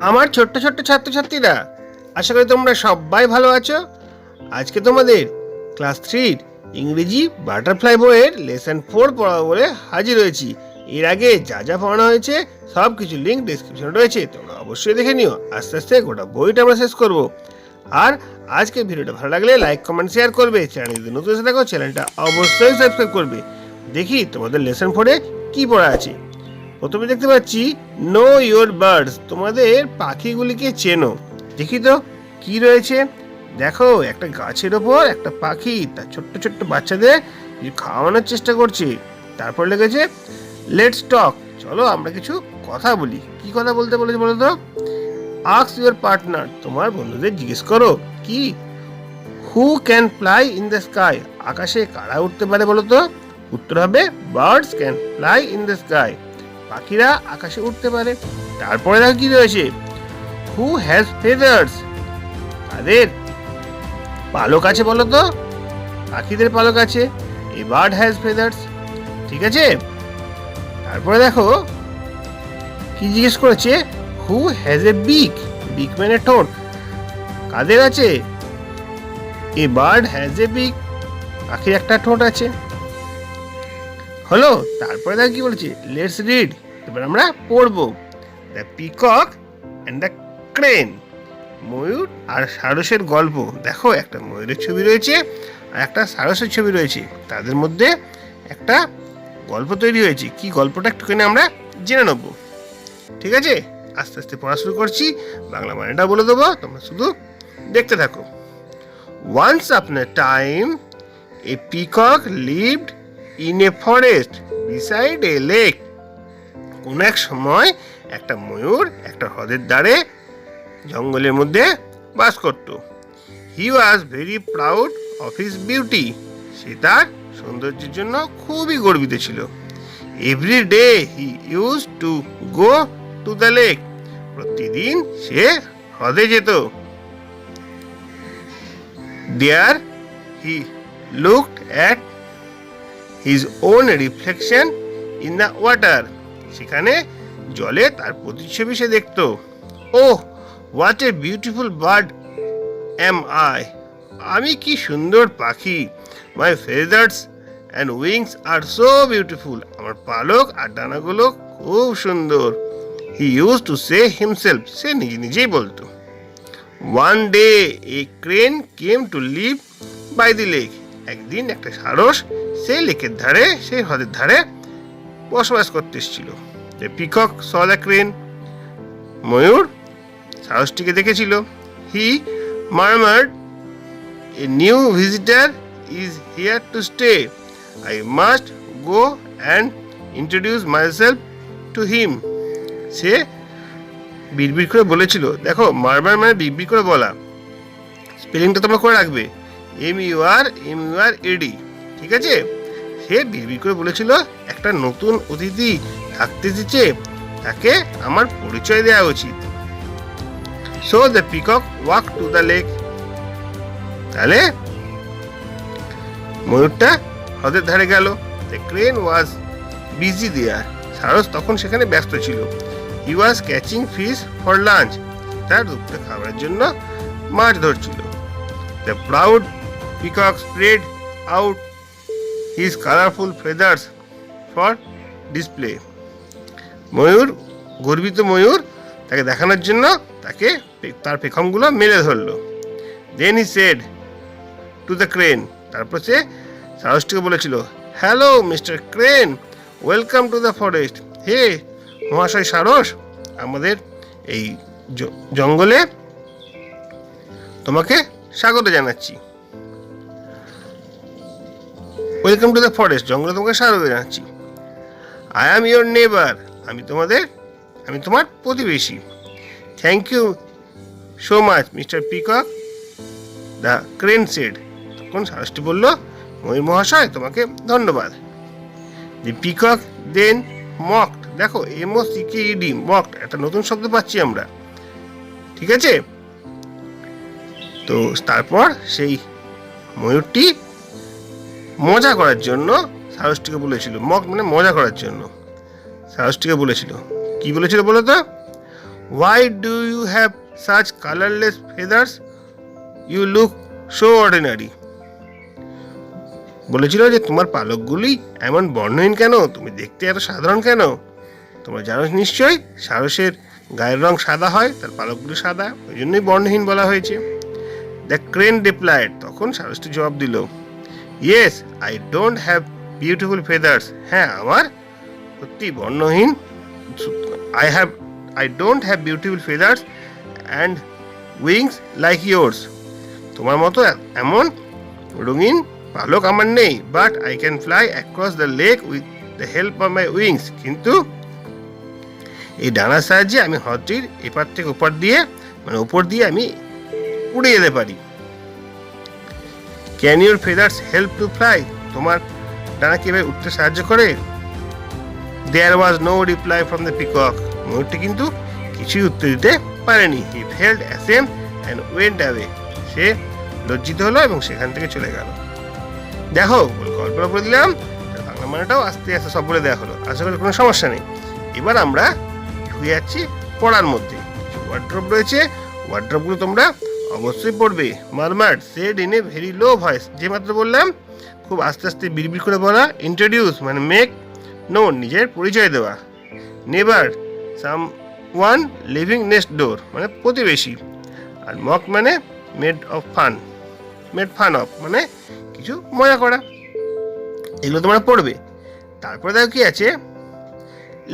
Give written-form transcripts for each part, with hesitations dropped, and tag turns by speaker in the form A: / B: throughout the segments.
A: আমার ছোট্ট ছোট্ট ছাত্রছাত্রীরা, আশা করি তোমরা সবাই ভালো আছো। আজকে তোমাদের ক্লাস 3 ইংরেজি বাটারফ্লাই বইয়ের লেসন 4 পড়াবো বলে হাজির হয়েছি। এর আগে যা যা পড়ানো হয়েছে সব কিছু লিঙ্ক ডেসক্রিপশনে রয়েছে, তোমরা অবশ্যই দেখে নিও। আস্তে আস্তে গোটা বইটা আমরা শেষ করব। আর আজকে ভিডিওটা ভালো লাগলে লাইক কমেন্ট শেয়ার করবে। চ্যানেল যদি নতুন এসে থাকো চ্যানেলটা অবশ্যই সাবস্ক্রাইব করবে। দেখি তোমাদের লেসন 4-এ কি পড়া আছে। প্রথমে দেখতে পাচ্ছি নো ইয়োর বার্ডস, তোমাদের পাখিগুলিকে চেনো। দেখি তো কি রয়েছে। দেখো একটা গাছের ওপর একটা পাখি তার ছোট্ট ছোট্ট বাচ্চাদের খাওয়ানোর চেষ্টা করছে। তারপর লেগেছে লেটস টক, চলো আমরা কিছু কথা বলি। কি কথা বলতে বলেছে বলো তো? আস্ক ইউর পার্টনার, তোমার বন্ধুদের জিজ্ঞেস করো কি who can fly in the sky, আকাশে কারা উঠতে পারে বলো তো? উত্তর হবে birds can fly in the sky, পাখিরা আকাশে উঠতে পারে। তারপরে দেখো কি রয়েছে, হু হ্যাজ ফেদার্স, তাদের পালক আছে বলো তো? পাখিদের পালক আছে, এ বার্ড হ্যাজ ফেদার্স। ঠিক আছে। তারপরে দেখো কি জিজ্ঞেস করেছে, হু হ্যাজ এ বিক, বিক মানে ঠোঁট, কাদের আছে? এ বার্ড হ্যাজ এ বিক, পাখির একটা ঠোঁট আছে। হলো। তারপরে দেখো কি বলেছে, লেটস রিড, এবার আমরা পড়বো। The peacock and the crane, ময়ূর আর সারসের গল্প। দেখো একটা ময়ূরের ছবি রয়েছে আর একটা সারসের ছবি রয়েছে, তাদের মধ্যে একটা গল্প তৈরি হয়েছে। কি গল্পটা একটুখানি আমরা জেনে নেব। ঠিক আছে, আস্তে আস্তে পড়া শুরু করছি। বাংলা মানেটা বলে দেবো, তোমরা শুধু দেখতে থাকো। Once upon a time a peacock lived in a forest beside a lake, কোন এক সময় একটা ময়ূর একটা হ্রদের ধারে জঙ্গলের মধ্যে বাস করত। He was very proud of his beauty, সে তার সৌন্দর্যের জন্য খুবই গর্বিত ছিল। Every day he use to go to the lake, প্রতিদিন সে হ্রদে যেত। There he looked at his own reflection in the water, সেখানে জলে তার প্রতিচ্ছবি সে দেখত। Oh what a beautiful bird am I, আমি কি সুন্দর পাখি। My feathers and wings are so beautiful, আমার পালক আর ডানাগুলো খুব সুন্দর। He use to say himself, সে নিজে নিজেই বলতো। One day a crane came to live by the lake, একদিন একটা সারস সেই লেকের ধারে, সেই হ্রদের ধারে বসবাস করতে এসেছিল। The peacock saw the crane, ময়ূর সারসটিকে দেখেছিল। He murmured, a new visitor is here to stay, I must go and introduce myself to him, সে বিড়বিড় করে বলেছিল। দেখো মারমার মানে বিড়বিড় করে বলা, স্পেলিংটা তোমরা করে রাখবে, MUR ঠিক আছে। সে বিড়বিড় করে বলেছিল একটা নতুন অতিথি থাকতে এসেছে, তাকে আমার পরিচয় দেওয়া উচিত। So the peacock walk to the lake, তাহলে ময়ূরটা হ্রদের ধারে গেল। The crane was busy there, সারস তখন সেখানে ব্যস্ত ছিল। He was catching fish for lunch, তার দুপুরে খাবারের জন্য মাছ ধরছিল। The proud peacock spread out his colourful feathers for display, ময়ূর, গর্বিত ময়ূর তাকে দেখানোর জন্য তাকে তার পেখমগুলো মেলে ধরলো। Then he said to the crane, তারপর সে সারসটিকে বলেছিল, hello mister crane, welcome to the forest, হে মহাশয় সারস, আমাদের এই জঙ্গলে তোমাকে স্বাগত জানাচ্ছি। ওয়েলকাম টু দ্য ফরেস্ট, জঙ্গলে তোমাকে স্বাগত জানাচ্ছি। আই অ্যাম ইয়োর নেবার, আমি তোমার প্রতিবেশী। Thank you so much mister Peacock, the crane said, তখন সারসটি বলল, ময়ূর মহাশয় তোমাকে ধন্যবাদ। দি পিকক দেন মকড, দেখো MOCKED, মকড, একটা নতুন শব্দ পাচ্ছি আমরা। ঠিক আছে। তো তারপর সেই ময়ূরটি মজা করার জন্য সারসটিকে বলেছিল, মক মানে মজা করার জন্য সারসটিকে বলেছিল, কি বলেছিল বলো তো? Why do you have such colorless feathers? You look so ordinary. বলেছিল যে তোমার পালকগুলি এমন বর্ণহীন কেন, তুমি দেখতে এত সাধারণ কেন? তোমরা জানো নিশ্চয়ই সারসের গায়ের রং সাদা হয়, তার পালকগুলি সাদা, ওই জন্যই বর্ণহীন বলা হয়েছে। দ্য ক্রেন রিপ্লাইড, তখন সারসটি জবাব দিল, yes I don't have beautiful feathers, হ্যাঁ আমার সত্যি বর্ণহীন, I don't have beautiful feathers and wings like yours. তোমার মতো এমন রঙিন পালক আমার নেই, but I can fly across the lake with the help of my wings, কিন্তু এই ডানার সাহায্যে আমি হ্রদটির এপার থেকে ওপার দিয়ে মানে উপর দিয়ে আমি উড়ে যেতে পারি। Can your feathers help to fly, তোমার ডানা কিভাবে উঠতে সাহায্য করে? There was no reply from the peacock. ময়ূরটি কিন্তু কিছুই উত্তর দিতে পারেনি। He felt ashamed and went away. সে লজ্জিত হলো এবং সেখান থেকে চলে গেল। দেখো, গল্পটা বলে দিলাম, বাংলা মানেটাও আস্তে আস্তে সব বলে দেওয়া হলো। আশা করি কোনো সমস্যা নেই। এবার আমরা ঢুকে যাচ্ছি পড়ার মধ্যে। ওয়ার্ড্রপ রয়েছে, ওয়ার্ড্রপগুলো তোমরা অবশ্যই পড়বে। মারমার্ড said in a very low voice, যে মাত্র বললাম খুব আস্তে আস্তে বিড়বিড় করে বলা। ইন্ট্রোডিউস মানে মেক নোন, নিজের পরিচয় দেওয়া। নেবার সাম ওয়ান লিভিং নেক্সট ডোর মানে প্রতিবেশী। আর মক মানে মেড ফান অফ মানে কিছু মজা করা। এগুলো তোমরা পড়বে। তারপরে দেখো কি আছে,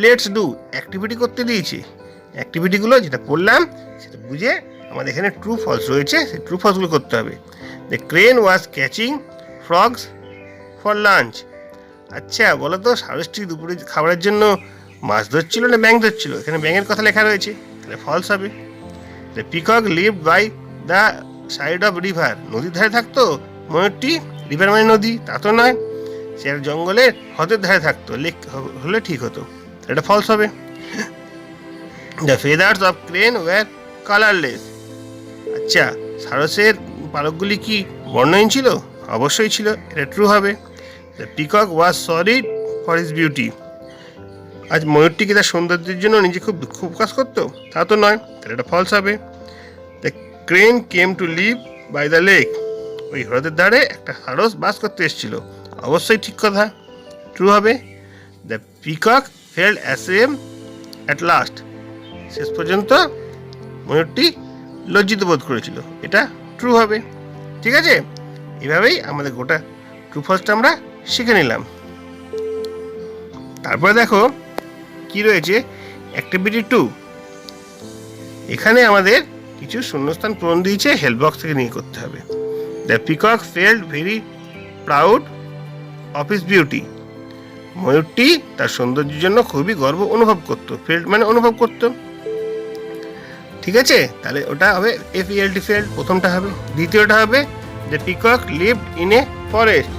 A: লেটস ডু, অ্যাক্টিভিটি করতে দিয়েছে। অ্যাক্টিভিটিগুলো যেটা পড়লাম সেটা বুঝে আমাদের এখানে ট্রু ফলস রয়েছে, সেই ট্রু ফলসগুলো করতে হবে। The crane was catching frogs for lunch. আচ্ছা বলো তো, সারসটি দুপুরে খাবারের জন্য মাছ ধরছিল না ব্যাঙ ধরছিল? এখানে ব্যাঙের কথা লেখা রয়েছে, তাহলে ফলস হবে। The peacock lived by the side of river, নদীর ধারে থাকতো ময়ূরটি। রিভার মানে নদী, তা তো নয়, সে আর জঙ্গলের হ্রদের ধারে থাকতো, লেক হলে ঠিক হতো, এটা ফলস হবে। The feathers of crane were colourless. আচ্ছা, সারসের পালকগুলি কি বর্ণহীন ছিল? অবশ্যই ছিল, এটা ট্রু হবে। The peacock was sorry for his beauty. আজ ময়ূরটি কি তার সৌন্দর্যের জন্য নিজে খুব দুঃখ প্রকাশ করতো? তা তো নয়, তাহলে এটা ফলস হবে। The crane came to live by the lake, ওই হ্রদের ধারে একটা সারস বাস করতে এসেছিল, অবশ্যই ঠিক কথা, ট্রু হবে। The peacock felt ashamed at last, শেষ পর্যন্ত ময়ূরটি লজ্জিত বোধ করেছিল, এটা ট্রু হবে। ঠিক আছে, এভাবেই আমাদের গোটা ট্রু ফলসটা আমরা শিখে নিলাম। তারপরে দেখো কি রয়েছে, অ্যাক্টিভিটি 2। এখানে আমাদের কিছু শূন্যস্থান পূরণ দিয়েছে, হেল্প বক্স থেকে নিয়ে করতে হবে। The peacock felt very proud of his beauty, ময়ূরটি তার সৌন্দর্যের জন্য খুবই গর্ব অনুভব করতো। ফেল্ড মানে অনুভব করতো, ঠিক আছে, তাহলে ওটা হবে FELD ফেল্ড, প্রথমটা হবে। দ্বিতীয়টা হবে the peacock lived in a forest,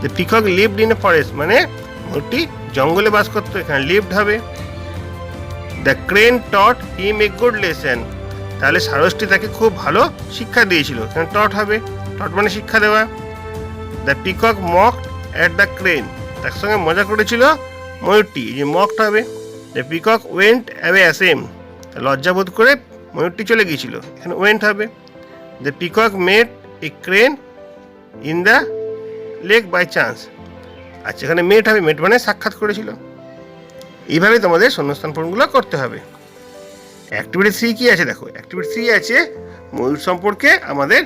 A: the peacock lived in a forest মানে ময়ূরটি জঙ্গলে বাস করতো, এখানে লিভড হবে। The crane taught him a good lesson, তাহলে সারসটি তাকে খুব ভালো শিক্ষা দিয়েছিল, এখানে টট হবে, টট মানে শিক্ষা দেওয়া। The peacock mocked at the crane, তার সঙ্গে মজা করেছিল ময়ূরটি, এই যে মকড হবে। The peacock went away ashamed, লজ্জা বোধ করে ময়ূরটি চলে গিয়েছিল, এখানে ওয়েন্ট হবে। The peacock met a crane in the lake by chance, আচ্ছা এখানে মেট হবে, মেট মানে সাক্ষাৎ করেছিল। এইভাবে তোমাদের শূন্যস্থান পূরণগুলো করতে হবে। অ্যাক্টিভিটি 3 কি আছে দেখো, অ্যাক্টিভিটি 3 আছে ময়ূর সম্পর্কে আমাদের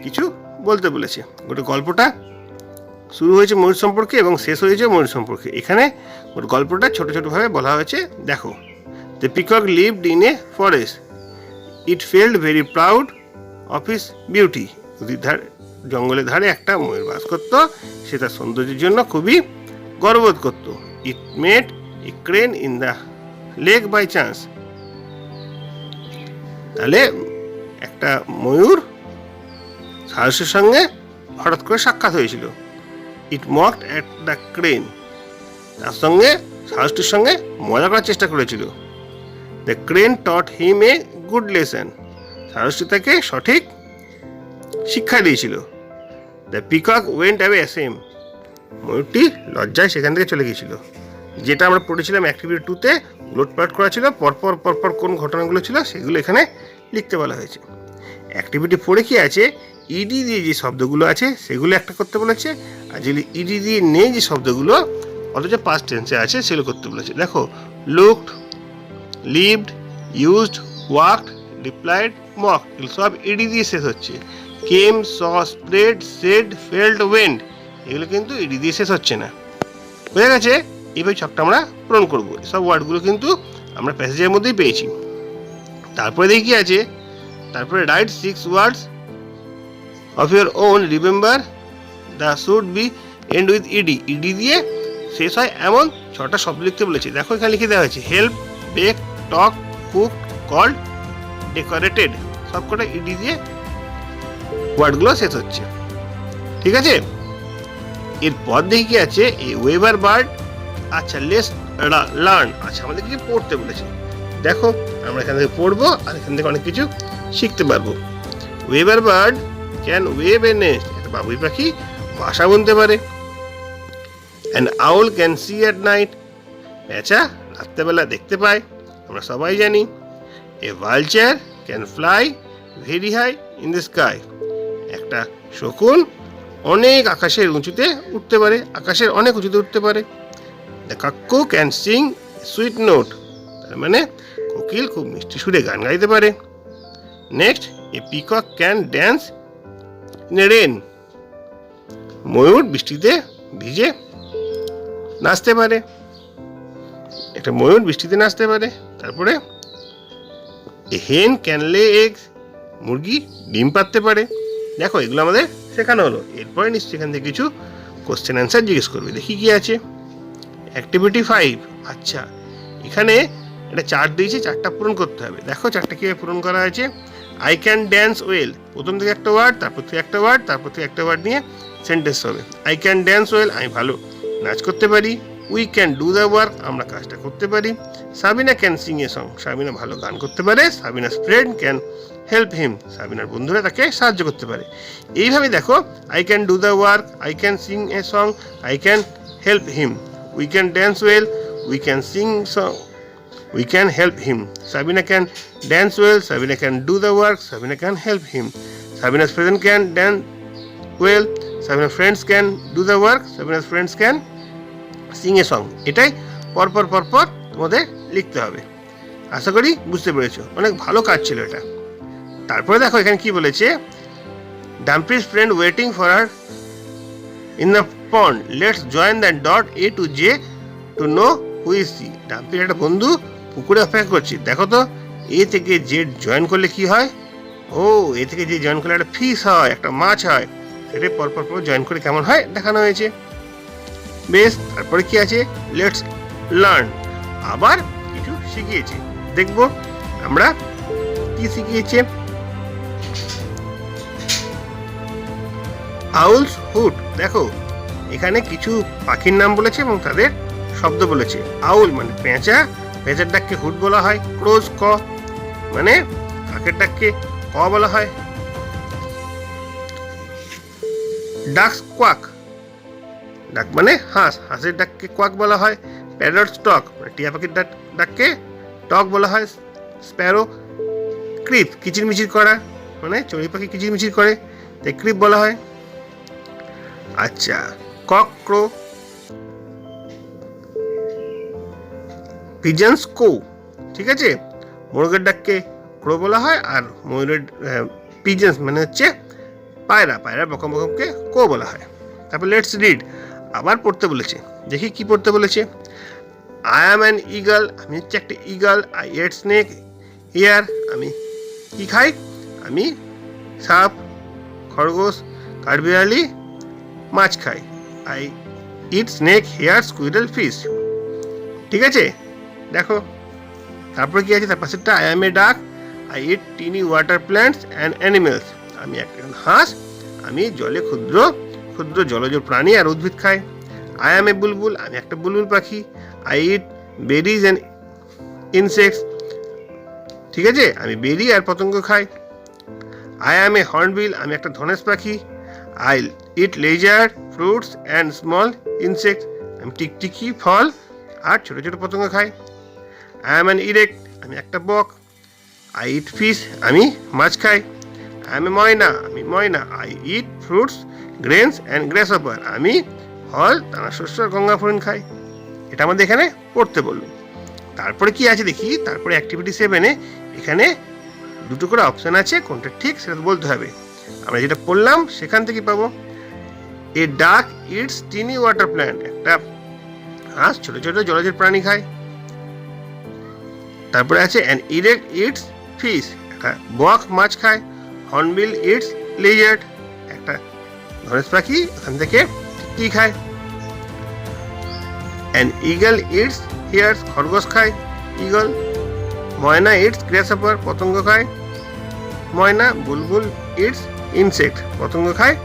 A: কিছু বলতে বলেছে। গোটা গল্পটা শুরু হয়েছে ময়ূর সম্পর্কে এবং শেষ হয়েছে ময়ূর সম্পর্কে। এখানে গোটা গল্পটা ছোট ছোটভাবে বলা হয়েছে, দেখো। The peacock lived in a forest, it felt very proud of his beauty, নদীর ধারে জঙ্গলের ধারে একটা ময়ূর বাস করত, সে তার সৌন্দর্যের জন্য খুবই গর্ববোধ করত। It met a crane in the lake by chance, তাহলে একটা ময়ূর সারসের সঙ্গে হঠাৎ করে সাক্ষাৎ হয়েছিল। It mocked at the crane, তার সঙ্গে সারসটির সঙ্গে মজা করার চেষ্টা করেছিল। The crane taught him a good lesson, সারসটি তাকে সঠিক শিক্ষা দিয়েছিল। The peacock went away ashamed, ময়ূরটি লজ্জায় সেখান থেকে চলে গিয়েছিল। যেটা আমরা পড়েছিলাম অ্যাক্টিভিটি 2-তে উলটপালট করা ছিল, পরপর পরপর কোন ঘটনাগুলো ছিল সেগুলো এখানে লিখতে বলা হয়েছে। অ্যাক্টিভিটি 4-এ কি আছে, ইডি দিয়ে যে শব্দগুলো আছে সেগুলো একটা করতে বলেছে, আর যেগুলি ইডি দিয়ে নেই যে শব্দগুলো অথচ পাস্ট টেন্সে আছে সেগুলো করতে বলেছে। দেখো, looked, lived, used, worked, replied, mock, এগুলো সব ইডি দিয়ে শেষ হচ্ছে। কেম, স, স্প্রেড, সেড, ফেল্ড, ওয়েন্ড, এগুলো কিন্তু ইডি দিয়ে শেষ হচ্ছে না। বোঝা গেছে? এইভাবে ছকটা আমরা পূরণ করবো। সব ওয়ার্ডগুলো কিন্তু আমরা প্যাসেজের মধ্যেই পেয়েছি। তারপরে দেখি কি আছে, তারপরে write 6 words of your own, remember the should be end with ED, ED দিয়ে শেষ হয় এমন 6টা শব্দ লিখতে বলেছে। দেখো এখানে লিখে দেওয়া হয়েছে, হেল্প, বেক, টক, কুক, কল্ড, ডেকোরেটেড, সবকটা ইডি দিয়ে ওয়ার্ডগুলো শেষ হচ্ছে। ঠিক আছে, এরপর দেখি কি আছে, এ ওয়েভার বার্ড। আচ্ছা, লেটস লার্ন, আচ্ছা আমাদের কিছু পড়তে বলেছে। দেখো আমরা এখান থেকে পড়বো আর এখান থেকে অনেক কিছু শিখতে পারবো। Weaver bird can weave a nest, একটা বাবুই পাখি বাসা বুনতে পারে। An owl can see at night, প্যাঁচা রাত্রেবেলা দেখতে পায়, আমরা সবাই জানি। A vulture can fly very high in the sky, একটা শকুন অনেক আকাশের উঁচুতে উঠতে পারে, আকাশের অনেক উঁচুতে উঠতে পারে। The cuckoo can sing sweet note, তার মানে কোকিল খুব মিষ্টি সুরে গান গাইতে পারে। Next, a peacock can dance in a rain, ময়ূর বৃষ্টিতে ভিজে নাচতে পারে, একটা ময়ূর বৃষ্টিতে নাচতে পারে। তারপরে এ হেন ক্যান লে এগস, মুরগি ডিম পাড়তে পারে। দেখো এগুলো আমাদের শেখানো হলো। এরপরে নিশ্চয়ই এখান থেকে কিছু কোশ্চেন অ্যান্সার জিজ্ঞেস করবে। দেখি কি আছে, অ্যাক্টিভিটি 5। আচ্ছা, এখানে একটা চার্ট দিয়েছে, চারটা পূরণ করতে হবে। দেখো চারটা কীভাবে পূরণ করা হয়েছে। আই ক্যান ড্যান্স ওয়েল, প্রথম থেকে একটা ওয়ার্ড, তারপর থেকে একটা ওয়ার্ড, তারপর থেকে একটা ওয়ার্ড নিয়ে সেন্টেন্স হবে। আই ক্যান ড্যান্স ওয়েল, আমি ভালো নাচ করতে পারি। We can do the work, আমরা কাজটা করতে পারি। Sabina can sing a song, Sabina ভালো গান করতে পারে। Sabina's friend can help him, সাবিনার বন্ধুরা তাকে সাহায্য করতে পারে। এইভাবে দেখো, I can do the work, I can sing a song, I can help him, we can dance well, we can sing song, we can help him. Sabina can dance well, Sabina can do the work, Sabina can help him. Sabina's friend can dance well, Sabina's friends can do the work, Sabina's friends can sing a song. এটাই পরপর পরপর তোমাদের লিখতে হবে। আশা করি বুঝতে পেরেছো, অনেক ভালো কাজ ছিল এটা। তারপরে দেখো এখানে কি বলেছে, Dumpy's friend waiting for her in the pond, let's join the dot A to J to know who is she. ডাম্পির একটা বন্ধু পুকুরে অপেক্ষা করছি। দেখো তো, এ থেকে জেড জয়েন করলে কি হয়? ও, এ থেকে যে জয়েন করলে একটা ফিশ হয়, একটা মাছ হয়, সেটা পরপর পর জয়েন করে কেমন হয় দেখানো হয়েছে। বেশ, তারপরে কি আছে, লেটস লার্ন, আবার কিছু শিখিয়েছে। দেখবো আমরা কি শিখিয়েছে। আউলস হুড, দেখো এখানে কিছু পাখির নাম বলেছে এবং তাদের শব্দ বলেছে। আউল মানে পেঁচা, পেঁচার ডাককে হুড বলা হয়। ক্রোজ ক মানে কাকের ডাককে ক বলা হয়। ডাকস কোয়াক, ডাক মানে হাঁস, হাঁসের ডাককে কোয়াক বলা হয়। প্যারটস টক মানে টিয়া পাখির ডাককে টক বলা হয়। স্প্যারো ক্রিপ, কিচিরমিচির করা মানে চড়ুই পাখি কিচিরমিচির করে, তাই ক্রিপ বলা হয়। আচ্ছা, কক ক্রো, পিজন্স কো, ঠিক আছে, মোরগের ডাককে ক্রো বলা হয়, আর ময়ূরের পিজন্স মানে হচ্ছে পায়রা, পায়রা বকমকে কো বলা হয়। তারপর লেটস রিড, আবার পড়তে বলেছে। দেখি কি পড়তে বলেছে। আই অ্যাম অ্যান ইগল, আমি হচ্ছে একটা eagle. I eat snake here, আমি কি খাই, আমি সাপ, খরগোশ, কাঠবিড়ালি, মাছ খাই। I eat snake hare squirrel fish, ঠিক আছে। দেখো তারপরে কি আছে, তার পাশেরটা আই অ্যাম এ ডাক, I eat tiny water plants and animals, আমি একটা হাঁস, আমি জলে ক্ষুদ্র ক্ষুদ্র জলজ প্রাণী আর উদ্ভিদ খাই। আই অ্যাম এ বুলবুল, আমি একটা বুলবুল পাখি। I it berries and insects, ঠিক আছে, আমি বেরি আর পতঙ্গ খাই। আই অ্যাম এ হর্নবিল, আমি একটা ধনেশ পাখি। I eat lesser fruits and small insects, আমি টিকটিকি ফল আর ছোট ছোট পতঙ্গ খায়। আই এম অ্যান ইরেক্ট, আমি একটা বক। আই ইট ফিশ, আমি মাছ খাই। আই এম এ ময়না, আমি ময়না। I eat fruits, grains and grasshopper, আমি ফল, দানা শস্য আর গঙ্গা ফড়িং খাই। এটা আমাদের এখানে পড়তে বললো। তারপরে কি আছে দেখি, তারপরে অ্যাক্টিভিটি 7-এ এখানে দুটো করে অপশান আছে, কোনটা ঠিক সেটা বলতে হবে। আমরা যেটা পড়লাম সেখান থেকে পাবো। এ ডাক ইটস টিনি ওয়াটার প্ল্যান্ট, একটা হাঁস ছোট ছোট জলজ প্রাণী খায়। তারপরে আছে অ্যান ইরেক্ট ইটস ফিশ, একটা বক মাছ খায়। হর্নবিল ইটস লিজার্ড, একটা ধনেশ পাখি ওখান থেকে কি খায়। অ্যান ইগল ইটস হিয়ার্স, খরগোশ খায় ইগল। ময়না ইটস গ্রাসহপার, পতঙ্গ খায় ময়না। বুলবুল ইটস ইনসেক্ট, পতঙ্গ খায়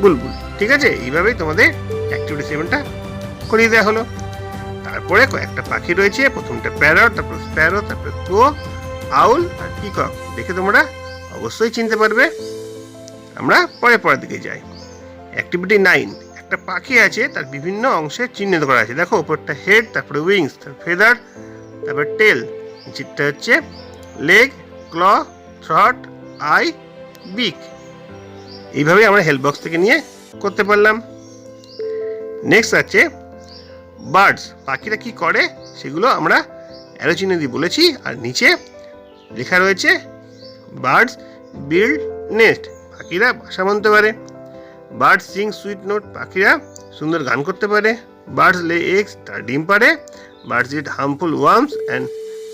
A: বুলবুল। ঠিক আছে, এইভাবেই তোমাদের অ্যাক্টিভিটি 7টা করিয়ে দেওয়া হলো। তারপরে কয়েকটা পাখি রয়েছে, প্রথমটা প্যারট, তারপর স্প্যারো, তারপর ক্রো, আউল আর পিকক। দেখে তোমরা অবশ্যই চিনতে পারবে। আমরা পরের দিকে যাই। অ্যাক্টিভিটি 9, একটা পাখি আছে, তার বিভিন্ন অংশে চিহ্নিত করা আছে। দেখো, উপরটা হেড, তারপরে উইংস, তারপর ফেদার, তারপর টেল, নিচেরটা হচ্ছে লেগ, ক্ল, থ্রট, আই, বিক। এইভাবেই আমরা হেল্প বক্স থেকে নিয়ে করতে পারলাম। নেক্সট আছে বার্ডস, পাখিরা কি করে সেগুলো আমরা অ্যারো চিহ্ন দিয়ে বলেছি। আর নিচে লেখা রয়েছে বার্ডস বিল্ড নেস্ট, পাখিরা বাসা বাঁধতে পারে। বার্ডস সিং সুইট নোট, পাখিরা সুন্দর গান করতে পারে। বার্ডস লে এগস, তারা ডিম পারে। Birds it harmful worms and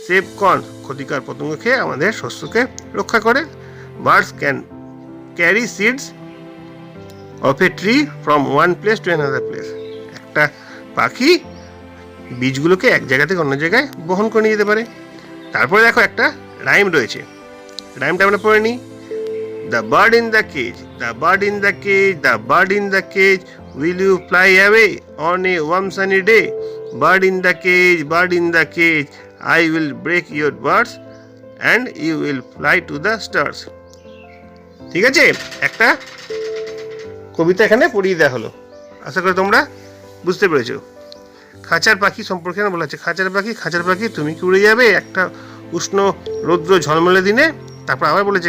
A: save corn, ক্ষতিকর পতঙ্গ খেয়ে আমাদের শস্যকে রক্ষা করে। Birds can carry seeds of a tree from one place to another place, একটা পাখি বীজগুলোকে এক জায়গা থেকে অন্য জায়গায় বহন করে নিয়ে যেতে পারে। তারপরে দেখো একটা রাইম রয়েছে, রাইমটা আমরা পড়ে নিই। The bird in the cage, the bird in the cage, the bird in the cage, will you fly away on a warm sunny day? Bird in the cage, bird in the cage, I will break your birds and you will fly to the stars. ঠিক আছে, একটা কবিতা এখানে পড়িয়ে দেওয়া হলো। আশা করি তোমরা বুঝতে পেরেছো। খাঁচার পাখি সম্পর্কে বলা আছে, খাঁচার পাখি তুমি কি উড়ে যাবে একটা উষ্ণ রৌদ্র ঝলমলে দিনে? তারপর আবার বলেছে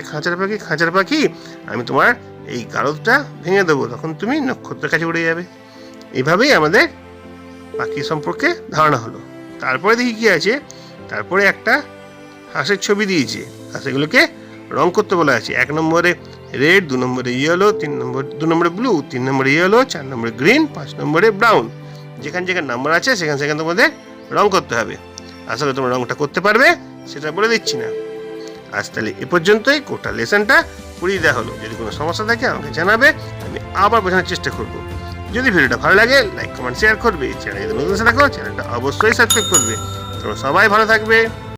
A: খাঁচার পাখি আমি তোমার এই গারদটা ভেঙে দেবো, তখন তুমি নক্ষত্রের কাছে উড়ে যাবে। এইভাবেই আমাদের পাখি সম্পর্কে ধারণা হলো। তারপরে দেখি কি আছে, তারপরে একটা হাঁসের ছবি দিয়েছে, আর সেগুলোকে রং করতে বলা আছে। 1 নম্বরে রেড, 2 নম্বরে ইয়েলো, 2 নম্বরে ব্লু, 3 নম্বরে ইয়েলো, 4 নম্বরে গ্রিন, 5 নম্বরে ব্রাউন। যেখানে নাম্বার আছে সেখানে তোমাদের রং করতে হবে। আশা করি তোমরা রংটা করতে পারবে, সেটা বলে দিচ্ছি না। আজ তাহলে এ পর্যন্তই, গোটা লেসনটা পড়িয়ে দেওয়া হলো। যদি কোনো সমস্যা থাকে আমাকে জানাবে, আমি আবার বোঝানোর চেষ্টা করব। যদি ভিডিওটা ভালো লাগে লাইক কমেন্ট শেয়ার করবে। চ্যানেলে নতুন এসে থাকো, চ্যানেলটা অবশ্যই সাবস্ক্রাইব করবে। তোমরা সবাই ভালো থাকবে।